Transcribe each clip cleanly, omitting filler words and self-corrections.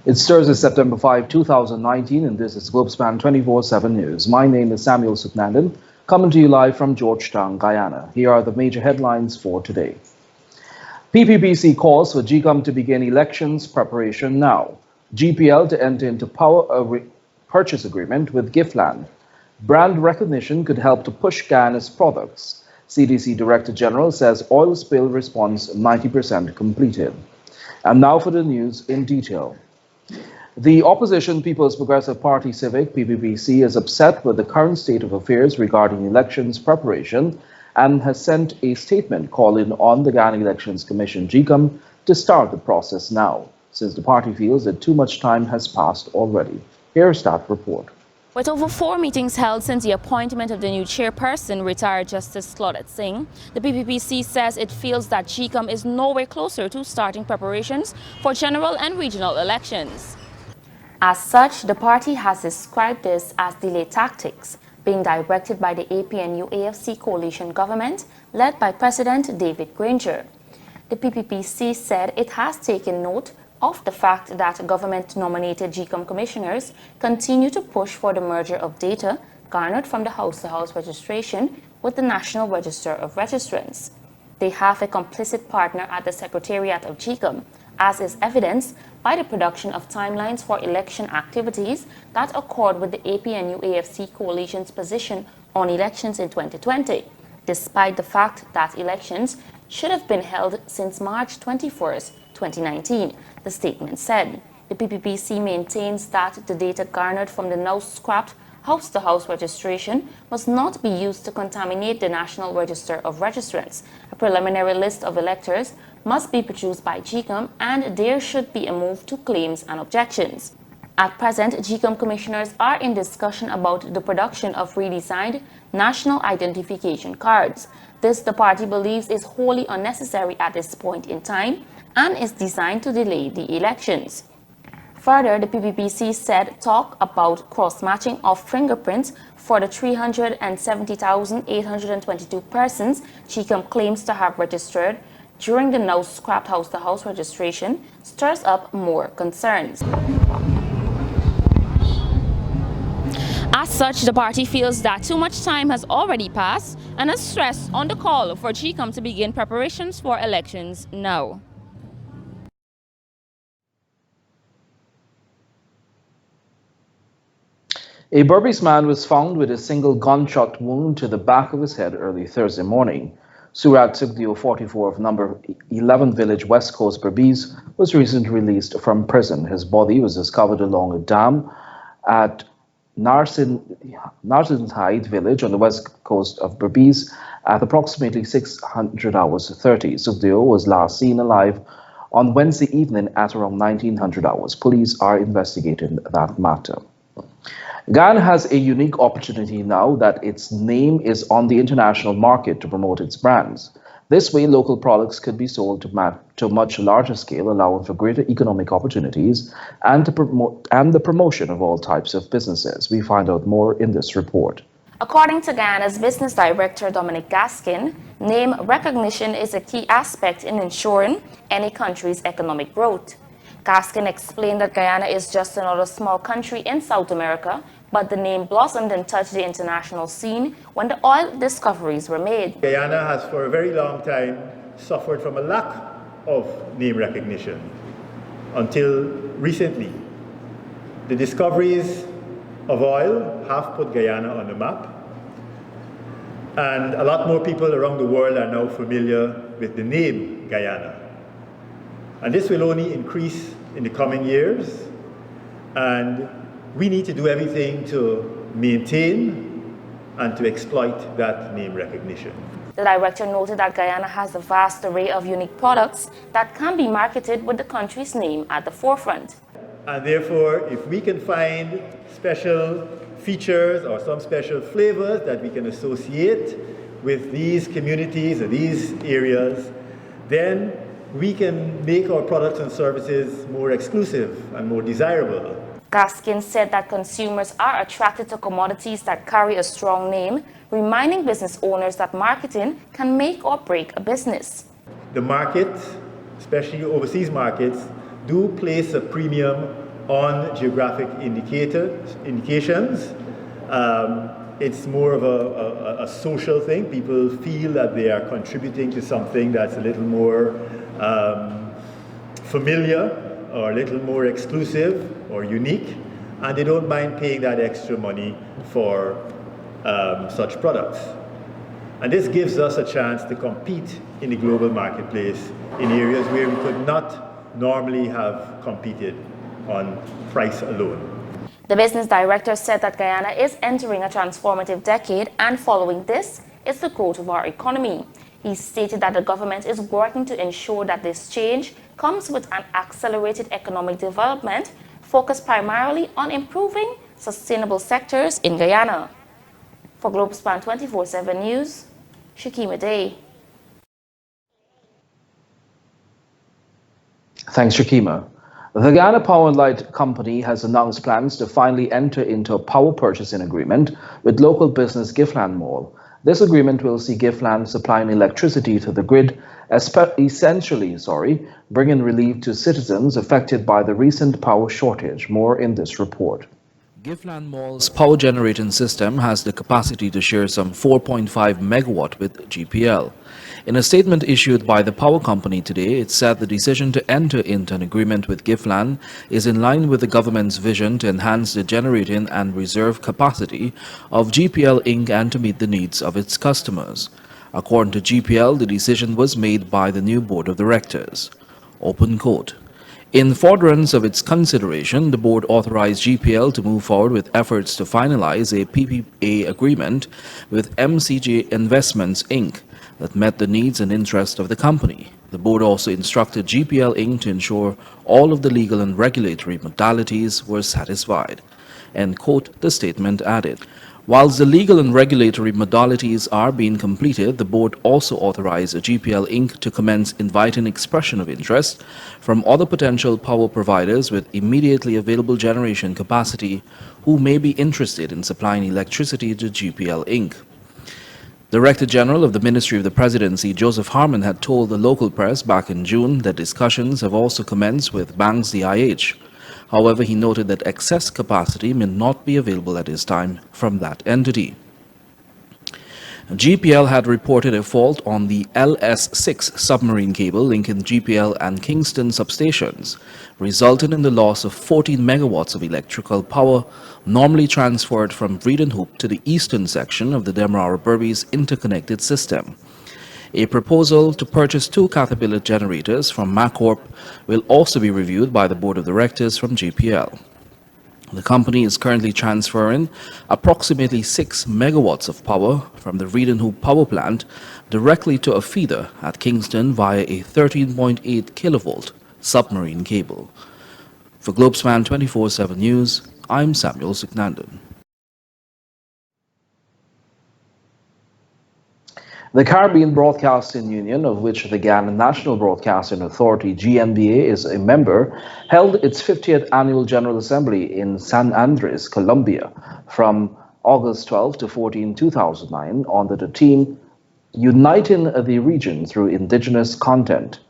It's Thursday, September 5, 2019, and this is Globespan 24x7 News. My name is Samuel Suknandan, coming to you live from Georgetown, Guyana. Here are the major headlines for today. PPPC calls for GCOM to begin elections preparation now. GPL to enter into power purchase agreement with Giftland. Brand recognition could help to push Guyana's products. CDC Director General says oil spill response 90% completed. And now for the news in detail. The opposition People's Progressive Party Civic, PPPC, is upset with the current state of affairs regarding elections preparation and has sent a statement calling on the Guyana Elections Commission, GCOM, to start the process now, since the party feels that too much time has passed already. Here's that report. With over 4 meetings held since the appointment of the new chairperson, retired Justice Claudette Singh, the PPPC says it feels that GCOM is nowhere closer to starting preparations for general and regional elections. As such, the party has described this as delay tactics, being directed by the APNU-AFC coalition government led by President David Granger. The PPPC said it has taken note of the fact that government-nominated GCOM commissioners continue to push for the merger of data garnered from the house-to-house registration with the National Register of Registrants. They have a complicit partner at the Secretariat of GCOM, as is evidenced by the production of timelines for election activities that accord with the APNU-AFC coalition's position on elections in 2020, despite the fact that elections should have been held since March 21st, 2019, the statement said. The PPPC maintains that the data garnered from the now scrapped house-to-house registration must not be used to contaminate the National Register of Registrants. A preliminary list of electors must be produced by GCOM, and there should be a move to claims and objections. At present, GCOM commissioners are in discussion about the production of redesigned national identification cards. This, the party believes, is wholly unnecessary at this point in time and is designed to delay the elections. Further, the PPPC said talk about cross-matching of fingerprints for the 370,822 persons GCOM claims to have registered during the now scrapped house-to-house registration stirs up more concerns. As such, the party feels that too much time has already passed and has stressed on the call for GCOM to begin preparations for elections now. A Berbice man was found with a single gunshot wound to the back of his head early Thursday morning. Surat Sugdio, 44 of number 11 village West Coast Berbice, was recently released from prison. His body was discovered along a dam at Narsinthide village on the west coast of Berbice at approximately 600 hours 30. Sugdio was last seen alive on Wednesday evening at around 1900 hours. Police are investigating that matter. Guyana has a unique opportunity now that its name is on the international market to promote its brands. This way, local products could be sold to a much larger scale, allowing for greater economic opportunities and the promotion of all types of businesses. We find out more in this report. According to Guyana's Business Director Dominic Gaskin, name recognition is a key aspect in ensuring any country's economic growth. Gaskin explained that Guyana is just another small country in South America, but the name blossomed and touched the international scene when the oil discoveries were made. Guyana has for a very long time suffered from a lack of name recognition until recently. The discoveries of oil have put Guyana on the map, and a lot more people around the world are now familiar with the name Guyana. And this will only increase in the coming years, and we need to do everything to maintain and to exploit that name recognition. The director noted that Guyana has a vast array of unique products that can be marketed with the country's name at the forefront. And therefore, if we can find special features or some special flavors that we can associate with these communities or these areas, then we can make our products and services more exclusive and more desirable. Gaskin said that consumers are attracted to commodities that carry a strong name, reminding business owners that marketing can make or break a business. The market, especially overseas markets, do place a premium on geographic indications. It's more of a social thing. People feel that they are contributing to something that's a little more familiar or a little more exclusive or unique, and they don't mind paying that extra money for such products. And this gives us a chance to compete in the global marketplace in areas where we could not normally have competed on price alone. The business director said that Guyana is entering a transformative decade, and following this is the growth of our economy. He stated that the government is working to ensure that this change comes with an accelerated economic development focused primarily on improving sustainable sectors in Guyana. For Globespan 24x7 News, Shakima Day. Thanks, Shakima. The Guyana Power and Light Company has announced plans to finally enter into a power purchasing agreement with local business Giftland Mall. This agreement will see Giftland supplying electricity to the grid, essentially bringing relief to citizens affected by the recent power shortage. More in this report. Giftland Mall's power generating system has the capacity to share some 4.5 megawatt with GPL. In a statement issued by the power company today, it said the decision to enter into an agreement with Giftland is in line with the government's vision to enhance the generating and reserve capacity of GPL Inc. and to meet the needs of its customers. According to GPL, the decision was made by the new board of directors. Open quote. In furtherance of its consideration, the board authorized GPL to move forward with efforts to finalize a PPA agreement with MCJ Investments Inc. that met the needs and interests of the company. The board also instructed GPL Inc. to ensure all of the legal and regulatory modalities were satisfied. End quote, the statement added. Whilst the legal and regulatory modalities are being completed, the board also authorized GPL Inc. to commence inviting expression of interest from other potential power providers with immediately available generation capacity who may be interested in supplying electricity to GPL Inc. Director General of the Ministry of the Presidency, Joseph Harmon, had told the local press back in June that discussions have also commenced with Banks DIH. However, he noted that excess capacity may not be available at this time from that entity. GPL had reported a fault on the LS6 submarine cable linking GPL and Kingston substations, resulting in the loss of 14 megawatts of electrical power normally transferred from Breeden Hoop to the eastern section of the Demerara-Berbice interconnected system. A proposal to purchase 2 Caterpillar generators from MacCorp will also be reviewed by the board of directors from GPL. The company is currently transferring approximately 6 megawatts of power from the Breeden Hoop power plant directly to a feeder at Kingston via a 13.8 kilovolt submarine cable. For Globespan 24x7 News, I'm Samuel Suknandan. The Caribbean Broadcasting Union, of which the Guyana National Broadcasting Authority (GNBA) is a member, held its 50th Annual General Assembly in San Andres, Colombia, from August 12 to 14, 2009, under the theme Uniting the Region Through Indigenous Content.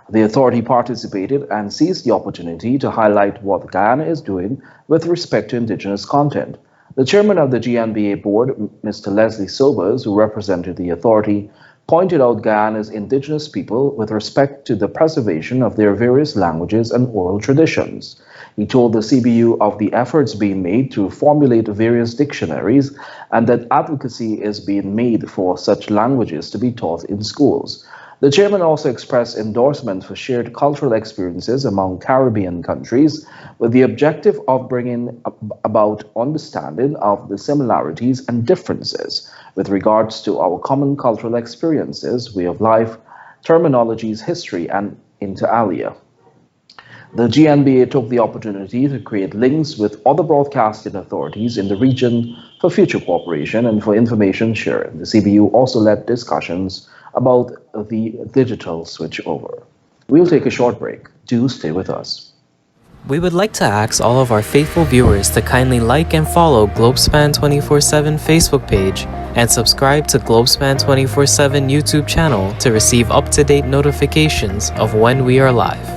The authority participated and seized the opportunity to highlight what Guyana is doing with respect to indigenous content. The chairman of the GNBA board, Mr. Leslie Sobers, who represented the authority, pointed out Guyana's indigenous people with respect to the preservation of their various languages and oral traditions. He told the CBU of the efforts being made to formulate various dictionaries and that advocacy is being made for such languages to be taught in schools. The chairman also expressed endorsement for shared cultural experiences among Caribbean countries with the objective of bringing about understanding of the similarities and differences with regards to our common cultural experiences, way of life, terminologies, history, and inter alia. The GNBA took the opportunity to create links with other broadcasting authorities in the region for future cooperation and for information sharing. The CBU also led discussions about the digital switchover. We'll take a short break. Do stay with us. We would like to ask all of our faithful viewers to kindly like and follow Globespan 24x7 Facebook page and subscribe to Globespan 24x7 YouTube channel to receive up-to-date notifications of when we are live.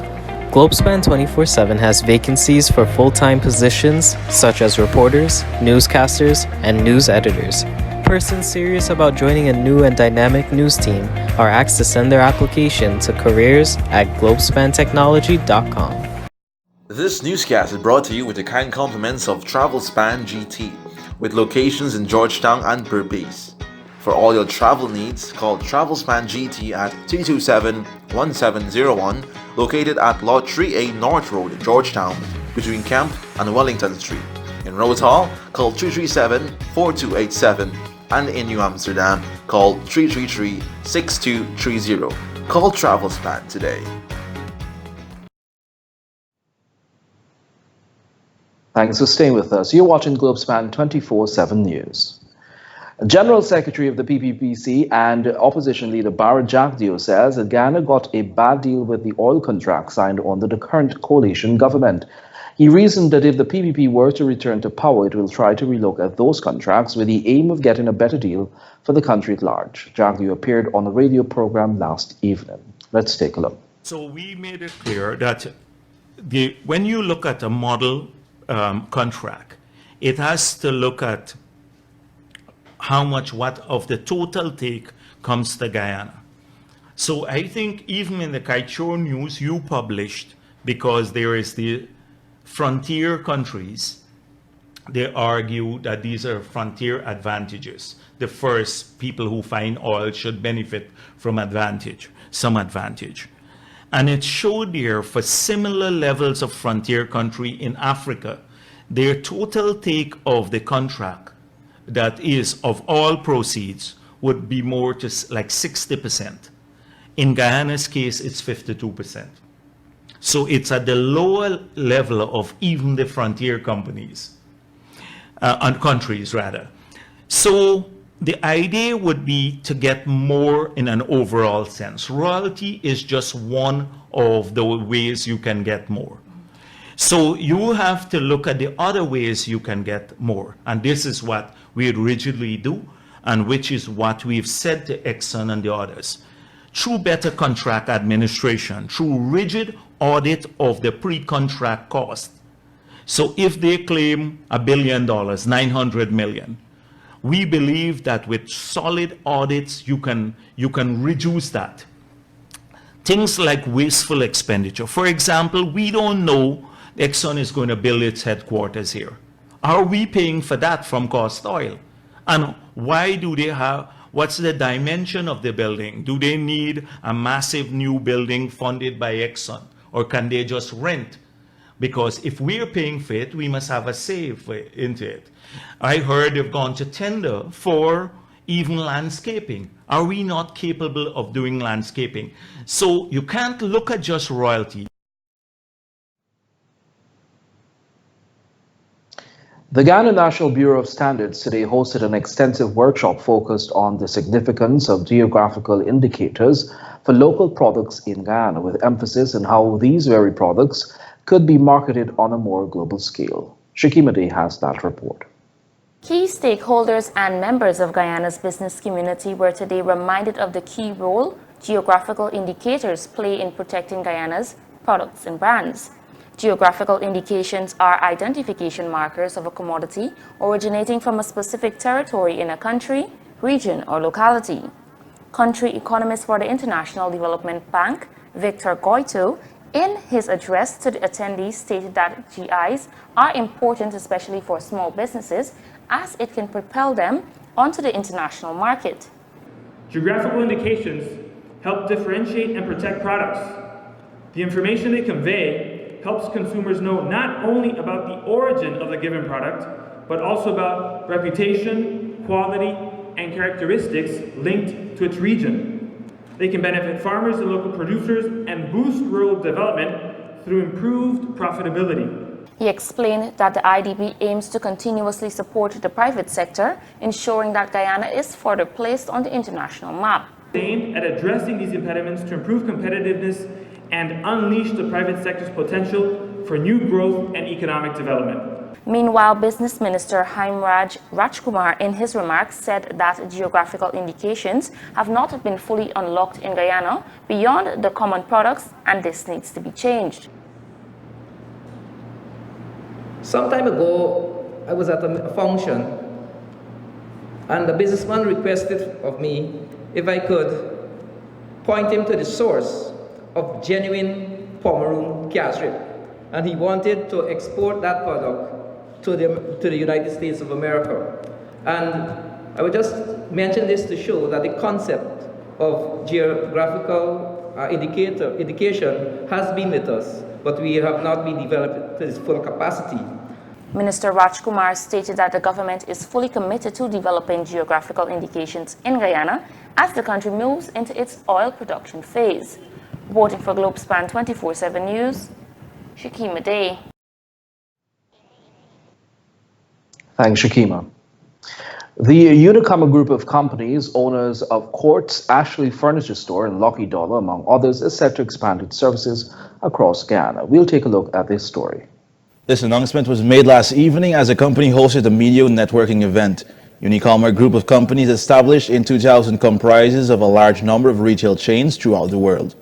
Globespan 24x7 has vacancies for full-time positions such as reporters, newscasters, and news editors. Persons serious about joining a new and dynamic news team are asked to send their application to careers@globespantechnology.com. This newscast is brought to you with the kind compliments of Travelspan GT, with locations in Georgetown and Berbice. For all your travel needs, call Travelspan GT at 327-1701, located at Lot 3A North Road, Georgetown, between Kemp and Wellington Street. In Rose Hall, call 337-4287, and in New Amsterdam, call 333-6230. Call Travelspan today. Thanks for staying with us. You're watching Globespan 24/7 News. General Secretary of the PPPC and opposition leader Barra Jagdeo says that Guyana got a bad deal with the oil contract signed under the current coalition government. He reasoned that if the PPP were to return to power, it will try to relook at those contracts with the aim of getting a better deal for the country at large. Jagdeo appeared on a radio program last evening. Let's take a look. So we made it clear that when you look at a model contract, it has to look at how much what of the total take comes to Guyana. So I think even in the Kaichor news you published, because there is the frontier countries, they argue that these are frontier advantages. The first people who find oil should benefit from some advantage. And it showed there for similar levels of frontier country in Africa, their total take of the contract, that is of all proceeds, would be more to like 60%. In Guyana's case, it's 52%. So it's at the lower level of even the frontier companies, and countries rather. So the idea would be to get more in an overall sense. Royalty is just one of the ways you can get more. So you have to look at the other ways you can get more. And this is what we rigidly do, and which is what we've said to Exxon and the others. Through better contract administration, through rigid audit of the pre-contract cost. So if they claim $1 billion, 900 million, we believe that with solid audits, you can reduce that. Things like wasteful expenditure. For example, we don't know Exxon is going to build its headquarters here. Are we paying for that from Cost Oil? And why do they have, what's the dimension of the building? Do they need a massive new building funded by Exxon? Or can they just rent? Because if we're paying for it, we must have a say into it. I heard they've gone to tender for even landscaping. Are we not capable of doing landscaping? So you can't look at just royalty. The Guyana National Bureau of Standards today hosted an extensive workshop focused on the significance of geographical indicators for local products in Guyana, with emphasis on how these very products could be marketed on a more global scale. Shakimade has that report. Key stakeholders and members of Guyana's business community were today reminded of the key role geographical indicators play in protecting Guyana's products and brands. Geographical indications are identification markers of a commodity originating from a specific territory in a country, region, or locality. Country economist for the International Development Bank, Victor Goito, in his address to the attendees stated that GIs are important especially for small businesses as it can propel them onto the international market. Geographical indications help differentiate and protect products. The information they convey helps consumers know not only about the origin of the given product, but also about reputation, quality, and characteristics linked to its region. They can benefit farmers and local producers and boost rural development through improved profitability. He explained that the IDB aims to continuously support the private sector, ensuring that Guyana is further placed on the international map. Aimed at addressing these impediments to improve competitiveness and unleash the private sector's potential for new growth and economic development. Meanwhile, Business Minister Haimraj Rajkumar in his remarks said that geographical indications have not been fully unlocked in Guyana beyond the common products, and this needs to be changed. Some time ago, I was at a function, and the businessman requested of me if I could point him to the source of genuine Pomeroon castrip, and he wanted to export that product to the United States of America. And I would just mention this to show that the concept of geographical indication has been with us, but we have not been developed to its full capacity. Minister Rajkumar stated that the government is fully committed to developing geographical indications in Guyana as the country moves into its oil production phase. Reporting for Globespan 24x7 News, Shakima Day. Thanks, Shakima. The Unicom group of companies, owners of Quartz Ashley Furniture Store and Lucky Dollar, among others, is set to expand its services across Guyana. We'll take a look at this story. This announcement was made last evening as the company hosted a media networking event. Unicom, a group of companies established in 2000, comprises of a large number of retail chains throughout the world.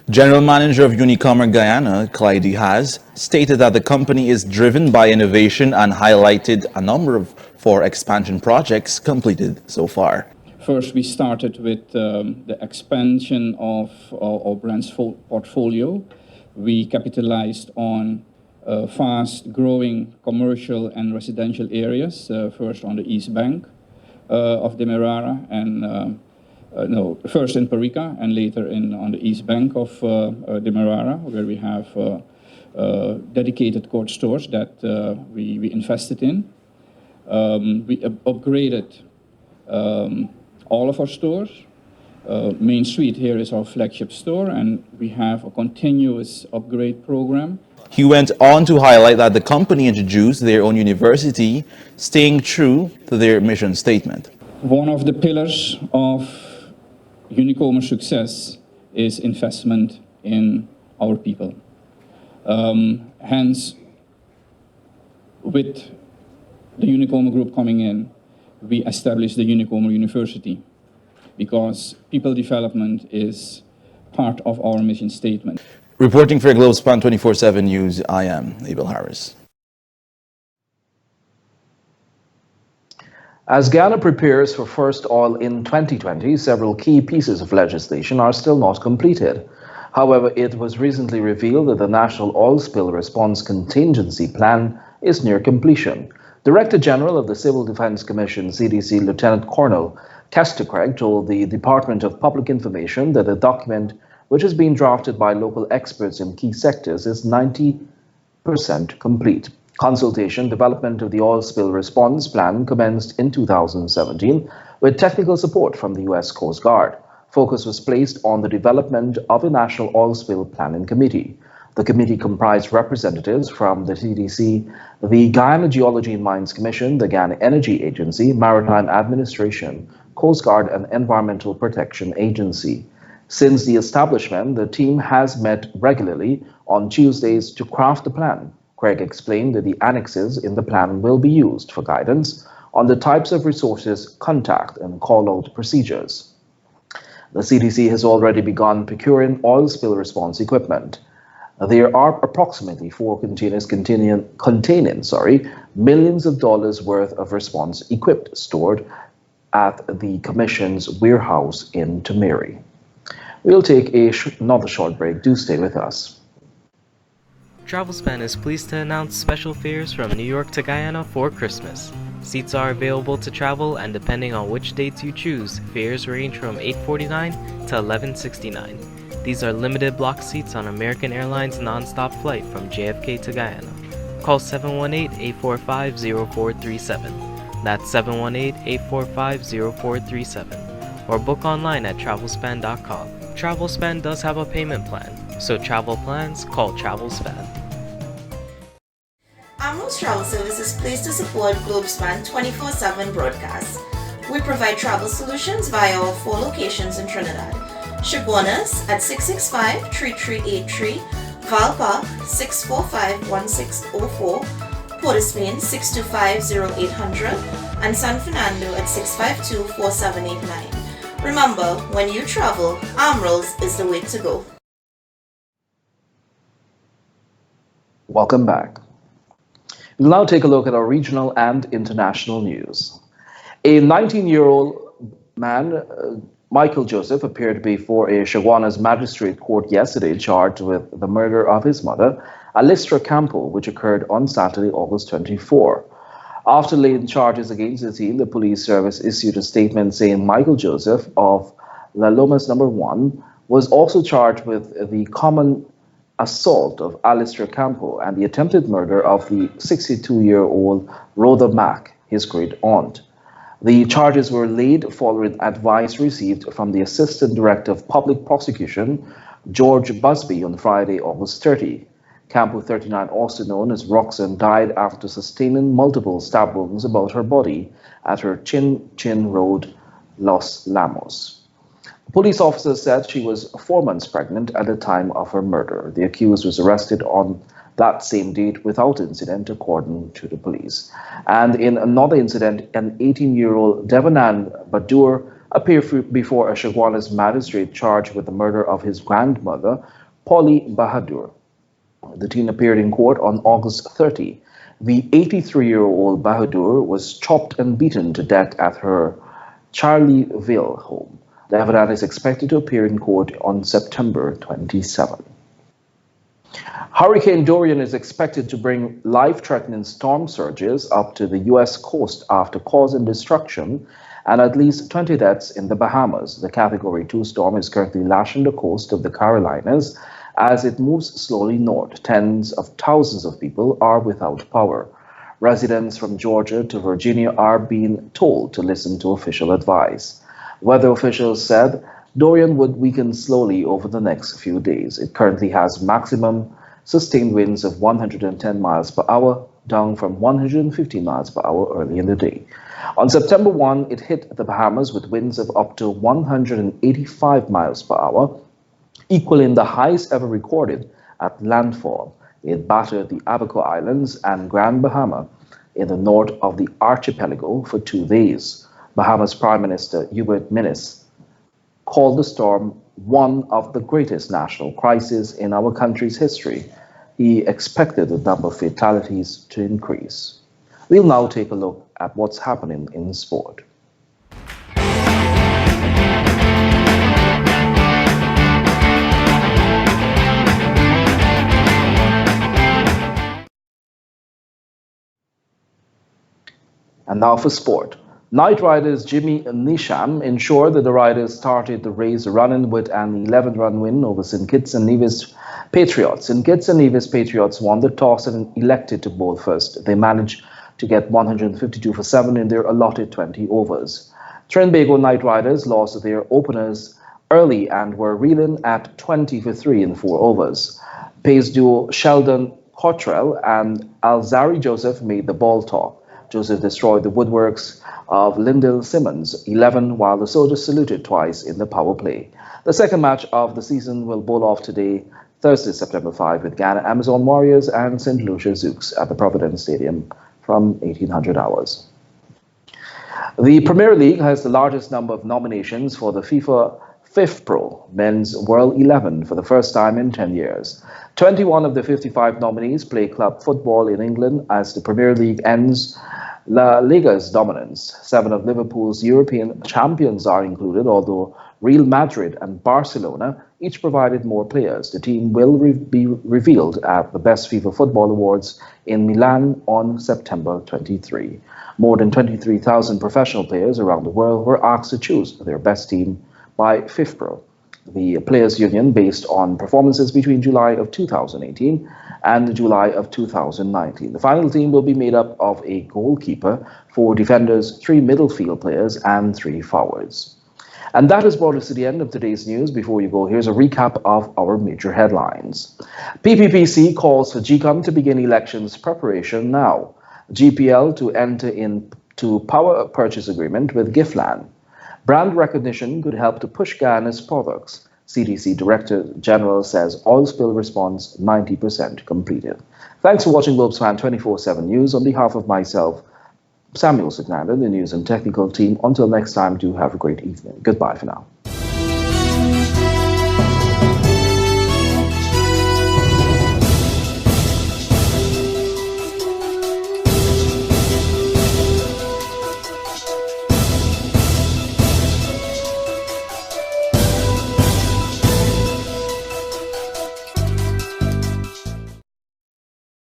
General Manager of Unicom Guyana, Clyde Haas, stated that the company is driven by innovation and highlighted a number of 4 expansion projects completed so far. First, we started with the expansion of our brand's portfolio. We capitalized on fast-growing commercial and residential areas, first on the east bank of Demerara, and first in Parika and later on the east bank of Demerara, where we have dedicated Quartz stores that we invested in. We upgraded all of our stores. Main Street here is our flagship store, and we have a continuous upgrade program. He went on to highlight that the company introduced their own university, staying true to their mission statement. One of the pillars of Unicom's success is investment in our people. Hence, with the Unicom group coming in, we established the Unicom University because people development is part of our mission statement. Reporting for Globespan 24x7 News, I am Abel Harris. As Guyana prepares for first oil in 2020, several key pieces of legislation are still not completed. However, it was recently revealed that the National Oil Spill Response Contingency Plan is near completion. Director General of the Civil Defense Commission, CDC, Lieutenant Colonel Kester Craig, told the Department of Public Information that the document, which has been drafted by local experts in key sectors, is 90% complete. Consultation development of the oil spill response plan commenced in 2017 with technical support from the U.S. Coast Guard. Focus was placed on the development of a National Oil Spill Planning Committee. The committee comprised representatives from the CDC, the Guyana Geology and Mines Commission, the Guyana Energy Agency, Maritime Administration, Coast Guard, and Environmental Protection Agency. Since the establishment, the team has met regularly on Tuesdays to craft the plan. Craig explained that the annexes in the plan will be used for guidance on the types of resources, contact, and call-out procedures. The CDC has already begun procuring oil spill response equipment. There are approximately 4 containers containing millions of dollars worth of response equipment stored at the Commission's warehouse in Temeri. We'll take another short break. Do stay with us. Travelspan is pleased to announce special fares from New York to Guyana for Christmas. Seats are available to travel, and depending on which dates you choose, fares range from $8.49 to $11.69. These are limited block seats on American Airlines non-stop flight from JFK to Guyana. Call 718-845-0437. That's 718-845-0437. Or book online at travelspan.com. Travelspan does have a payment plan, so travel plans, call Travelspan. Amro's Travel Service is pleased to support Globespan 24/7 broadcasts. We provide travel solutions via our 4 locations in Trinidad. Chaguanas at 665-3383, Valpa 645-1604, Port of Spain 625-0800, and San Fernando at 652-4789. Remember, when you travel, Amro's is the way to go. Welcome back. We'll now take a look at our regional and international news. A 19-year-old man, Michael Joseph, appeared before a Chaguanas magistrate court yesterday charged with the murder of his mother, Alistra Campo, which occurred on Saturday, August 24. After laying charges against the team, the police service issued a statement saying Michael Joseph of La Lomas No. 1 was also charged with the common assault of Alistra Campo and the attempted murder of the 62-year-old Rhoda Mack, his great aunt. The charges were laid following advice received from the Assistant Director of Public Prosecution, George Busby, on Friday, August 30. Campo, 39, also known as Roxanne, died after sustaining multiple stab wounds about her body at her Chin Road, Los Lamos. Police officers said she was 4 months pregnant at the time of her murder. The accused was arrested on that same date without incident, according to the police. And in another incident, an 18-year-old Devanan Badur appeared before a Chaguanas magistrate charged with the murder of his grandmother, Polly Bahadur. The teen appeared in court on August 30. The 83-year-old Bahadur was chopped and beaten to death at her Charlieville home. Devanan is expected to appear in court on September 27. Hurricane Dorian is expected to bring life-threatening storm surges up to the U.S. coast after causing destruction and at least 20 deaths in the Bahamas. The Category 2 storm is currently lashing the coast of the Carolinas as it moves slowly north. Tens of thousands of people are without power. Residents from Georgia to Virginia are being told to listen to official advice. Weather officials said Dorian would weaken slowly over the next few days. It currently has maximum sustained winds of 110 miles per hour, down from 150 miles per hour early in the day. On September 1, it hit the Bahamas with winds of up to 185 miles per hour, equaling the highest ever recorded at landfall. It battered the Abaco Islands and Grand Bahama in the north of the archipelago for 2 days. Bahamas Prime Minister Hubert Minnis called the storm one of the greatest national crises in our country's history. He expected the number of fatalities to increase. We'll now take a look at what's happening in sport. And now for sport. Knight Riders Jimmy Nisham ensured that the Riders started the race running with an 11-run win over St. Kitts and Nevis Patriots. St. Kitts and Nevis Patriots won the toss and elected to bowl first. They managed to get 152 for 7 in their allotted 20 overs. Trinbago Knight Riders lost their openers early and were reeling at 20 for 3 in 4 overs. Pace duo Sheldon Cottrell and Alzari Joseph made the ball talk. Joseph destroyed the woodworks of Lyndell Simmons, 11, while the Soldiers saluted twice in the power play. The second match of the season will bowl off today, Thursday, September 5, with Guyana Amazon Warriors and St. Lucia Zouks at the Providence Stadium from 1800 hours. The Premier League has the largest number of nominations for the FIFA FIFPro Men's World 11 for the first time in 10 years. 21 of the 55 nominees play club football in England as the Premier League ends La Liga's dominance. 7 of Liverpool's European champions are included, although Real Madrid and Barcelona each provided more players. The team will be revealed at the Best FIFA Football Awards in Milan on September 23. More than 23,000 professional players around the world were asked to choose their best team by FIFPro, the players' union based on performances between July of 2018 and July of 2019. The final team will be made up of a goalkeeper, 4 defenders, 3 middle field players, and 3 forwards. And that has brought us to the end of today's news. Before you go, here's a recap of our major headlines. PPPC calls for GCOM to begin elections preparation now. GPL to enter into power purchase agreement with Giftland. Brand recognition could help to push Guyana's products. CDC Director General says oil spill response 90% completed. Thanks for watching Globespan 24/7 News. On behalf of myself, Samuel Signander, the news and technical team, until next time, do have a great evening. Goodbye for now.